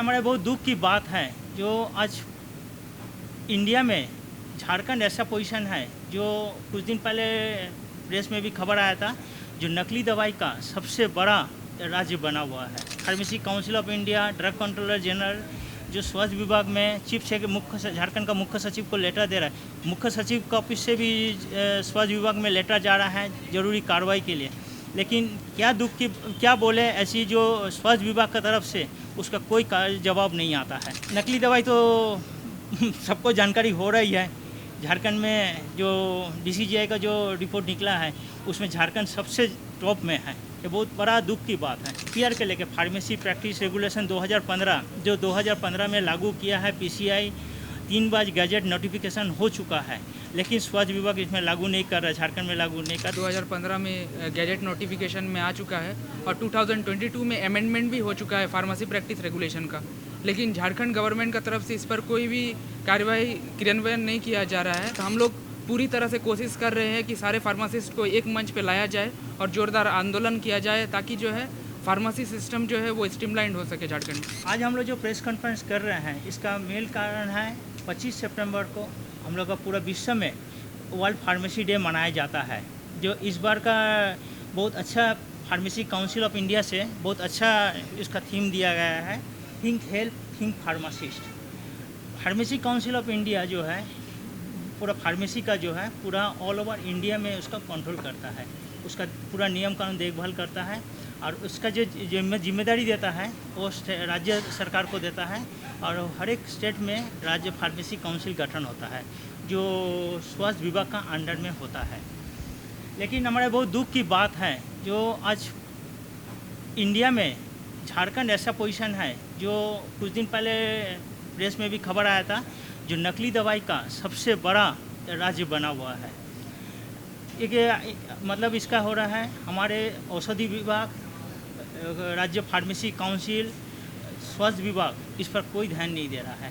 हमारे बहुत दुख की बात है जो आज इंडिया में झारखंड ऐसा पोजीशन है जो कुछ दिन पहले प्रेस में भी खबर आया था, जो नकली दवाई का सबसे बड़ा राज्य बना हुआ है। Pharmacy council of India, drug controller general, जो स्वास्थ्य विभाग में चीफ से झारखंड का मुख्य सचिव को लेटर दे रहा है, मुख्य सचिव का ऑफिस से भी स्वास्थ्य विभाग में लेटर जा रहा है जरूरी कार्रवाई के लिए। लेकिन क्या बोले, ऐसी जो स्वास्थ्य विभाग की तरफ से उसका कोई जवाब नहीं आता है। नकली दवाई तो सबको जानकारी हो रही है। झारखंड में जो DCGI का जो रिपोर्ट निकला है उसमें झारखंड सबसे टॉप में है। ये बहुत बड़ा दुख की बात है। PR के लेके फार्मेसी प्रैक्टिस रेगुलेशन 2015 जो 2015 में लागू किया है, PCI 3 बार गैजेट नोटिफिकेशन हो चुका है, लेकिन स्वास्थ्य विभाग इसमें लागू नहीं कर रहा है। झारखंड में लागू नहीं कर 2015 में गैजेट नोटिफिकेशन में आ चुका है और 2022 में अमेंडमेंट भी हो चुका है फार्मेसी प्रैक्टिस रेगुलेशन का, लेकिन झारखंड गवर्नमेंट का तरफ से इस पर कोई भी कार्रवाई क्रियान्वयन नहीं किया जा रहा है। तो हम लोग पूरी तरह से कोशिश कर रहे हैं कि सारे फार्मासिस्ट को एक मंच पे लाया जाए और जोरदार आंदोलन किया जाए ताकि जो है फार्मेसी सिस्टम जो है वो स्ट्रीमलाइंड हो सके झारखंड में। आज हम लोग जो प्रेस कॉन्फ्रेंस कर रहे हैं इसका मेन कारण है 25 सितंबर को हम लोग का पूरा विश्व में वर्ल्ड फार्मेसी डे मनाया जाता है, जो इस बार का बहुत अच्छा फार्मेसी काउंसिल ऑफ इंडिया से बहुत अच्छा इसका थीम दिया गया है, think health think pharmacist. Pharmacy council of India जो है पूरा फार्मेसी का जो है पूरा ऑल ओवर इंडिया में उसका कंट्रोल करता है, उसका पूरा नियम कानून देखभाल करता है और उसका जो जिम्मेदारी देता है वो राज्य सरकार को देता है और हर एक स्टेट में राज्य फार्मेसी काउंसिल गठन होता है जो स्वास्थ्य विभाग का अंडर में होता है। लेकिन हमारे बहुत दुख की बात है जो आज इंडिया में झारखंड ऐसा पोजीशन है जो कुछ दिन पहले प्रेस में भी खबर आया था, जो नकली दवाई का सबसे बड़ा राज्य बना हुआ है। एक मतलब इसका हो रहा है हमारे औषधि विभाग, राज्य फार्मेसी काउंसिल, स्वास्थ्य विभाग इस पर कोई ध्यान नहीं दे रहा है।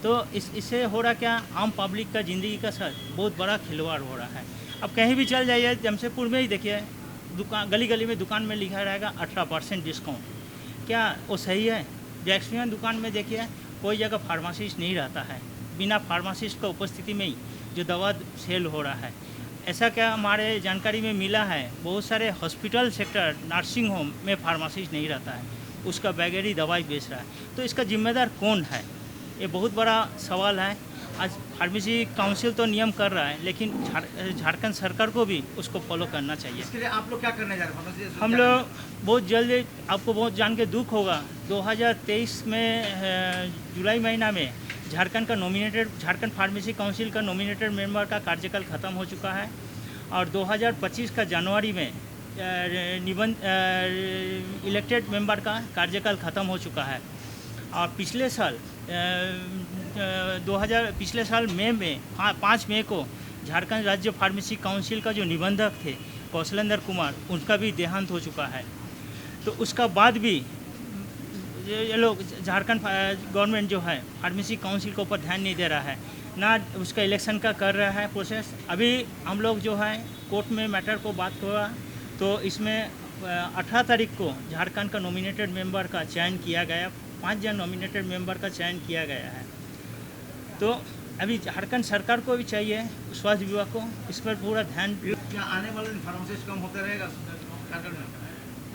तो इससे हो रहा क्या, आम पब्लिक का ज़िंदगी का साथ बहुत बड़ा खिलवाड़ हो रहा है। अब कहीं भी चल जाइए, जमशेदपुर में ही देखिए, दुकान गली गली में दुकान में लिखा रहेगा 18% डिस्काउंट। क्या वो सही है? वैक्सीन दुकान में देखिए कोई जगह फार्मासिस्ट नहीं रहता है, बिना फार्मासिस्ट का उपस्थिति में ही जो दवा सेल हो रहा है। ऐसा क्या हमारे जानकारी में मिला है, बहुत सारे हॉस्पिटल सेक्टर, नर्सिंग होम में फार्मासिस्ट नहीं रहता है, उसका वैगेरी दवाई बेच रहा है। तो इसका जिम्मेदार कौन है? ये बहुत बड़ा सवाल है। आज फार्मेसी काउंसिल तो नियम कर रहा है, लेकिन झारखंड सरकार को भी उसको फॉलो करना चाहिए। इसके लिए आप लोग क्या करने जा रहे हैं? हम लोग बहुत जल्द, आपको बहुत जान के दुख होगा, 2023 में जुलाई महीना में झारखंड फार्मेसी काउंसिल का नॉमिनेटेड मेंबर का कार्यकाल ख़त्म हो चुका है और 2025 का जनवरी में इलेक्टेड मेंबर का कार्यकाल ख़त्म हो चुका है। और पिछले साल मई में 5 मई को झारखंड राज्य फार्मेसी काउंसिल का जो निबंधक थे कौशलेंद्र कुमार, उनका भी देहांत हो चुका है। तो उसका बाद भी ये लोग झारखंड गवर्नमेंट जो है फार्मेसी काउंसिल के ऊपर ध्यान नहीं दे रहा है, ना उसका इलेक्शन का कर रहा है प्रोसेस। अभी हम लोग जो है कोर्ट में मैटर को बात हुआ तो इसमें 18 तारीख को झारखंड का नॉमिनेटेड मेंबर का चयन किया गया, 5 जन नॉमिनेटेड मेंबर का चयन किया गया है। तो अभी झारखंड सरकार को भी चाहिए, स्वास्थ्य विभाग को इस पर पूरा ध्यान। क्या आने वाले दिन फार्मासिस्ट कम होते रहेगा झारखंड में?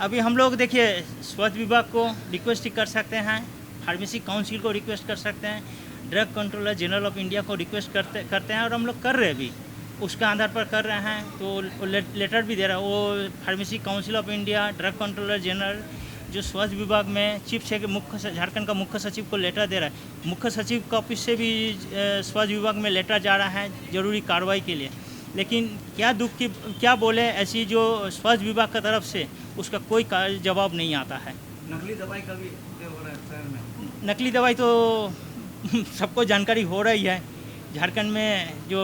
अभी हम लोग देखिए स्वास्थ्य विभाग को रिक्वेस्ट कर सकते हैं, फार्मेसी काउंसिल को रिक्वेस्ट कर सकते हैं, drug controller general of India को रिक्वेस्ट करते हैं और हम लोग कर रहे हैं भी, उसके आधार पर कर रहे हैं। तो लेटर भी दे रहा है वो pharmacy council of India, drug controller general, जो स्वास्थ्य विभाग में चीफ से झारखंड का मुख्य सचिव को लेटर दे रहा है, मुख्य सचिव का ऑफिस से भी स्वास्थ्य विभाग में लेटर जा रहा है जरूरी कार्रवाई के लिए। लेकिन क्या बोले, ऐसी जो स्वास्थ्य विभाग की तरफ से उसका कोई जवाब नहीं आता है। नकली दवाई का भी हो रहा है शहर में। नकली दवाई तो सबको जानकारी हो रही है। झारखंड में जो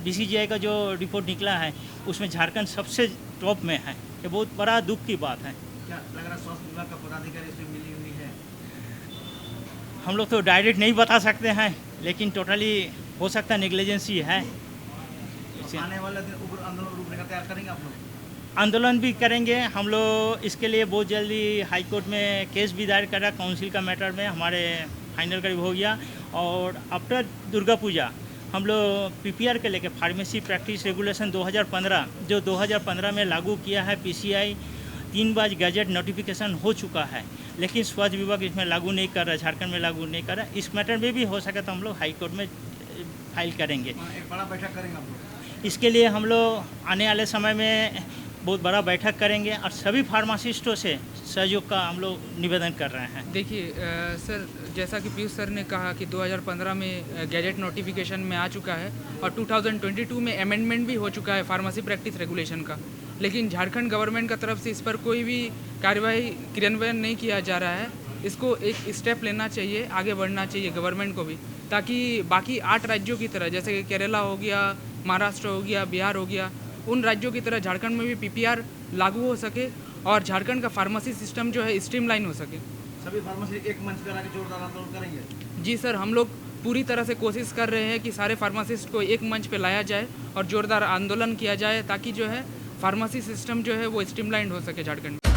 DCGI का जो रिपोर्ट निकला है उसमें झारखंड सबसे टॉप में है। ये बहुत बड़ा दुख की बात है। क्या लग रहा है स्वास्थ्य विभाग का पदाधिकारी इसमें मिली हुई है? हम लोग तो डायरेक्ट नहीं बता सकते हैं, लेकिन टोटली हो सकता है नेग्लिजेंसी है। आने वाले दिन उग्र आंदोलन रूपरेखा तैयार करेंगे आप लोग? आंदोलन भी करेंगे हम लोग। इसके लिए बहुत जल्दी हाई कोर्ट में केस भी दायर करा, काउंसिल का मैटर में हमारे फाइनल करीब हो गया। और आफ्टर दुर्गा पूजा हम लोग पीपीआर के लेके फार्मेसी प्रैक्टिस रेगुलेशन 2015 जो 2015 में लागू किया है, पीसीआई 3 बार गैजेट नोटिफिकेशन हो चुका है, लेकिन स्वास्थ्य विभाग इसमें लागू नहीं कर रहा, झारखंड में लागू नहीं कर रहा। इस मैटर में भी हो सके तो हम लोग हाई कोर्ट में फाइल करेंगे। एक बड़ा बैठक करेंगे आप लोग। इसके लिए हम लोग आने वाले समय में बहुत बड़ा बैठक करेंगे और सभी फार्मासिस्टों से सहयोग का हम लोग निवेदन कर रहे हैं। देखिए सर, जैसा कि पीयूष सर ने कहा कि 2015 में गैजेट नोटिफिकेशन में आ चुका है और 2022 में अमेंडमेंट भी हो चुका है फार्मेसी प्रैक्टिस रेगुलेशन का, लेकिन झारखंड गवर्नमेंट का तरफ से इस पर कोई भी कार्यवाही क्रियान्वयन नहीं किया जा रहा है। इसको एक स्टेप लेना चाहिए, आगे बढ़ना चाहिए गवर्नमेंट को भी, ताकि बाकी 8 राज्यों की तरह, जैसे कि केरला हो गया, महाराष्ट्र हो गया, बिहार हो गया, उन राज्यों की तरह झारखंड में भी पीपीआर लागू हो सके और झारखंड का फार्मेसी सिस्टम जो है स्ट्रीमलाइन हो सके। सभी फार्मेसी एक मंच पर आके जोरदार आंदोलन करेंगे। जी सर, हम लोग पूरी तरह से कोशिश कर रहे हैं कि सारे फार्मासिस्ट को एक मंच पे लाया जाए और जोरदार आंदोलन किया जाए, ताकि जो है फार्मेसी सिस्टम जो है वो स्ट्रीमलाइन हो सके झारखंड में।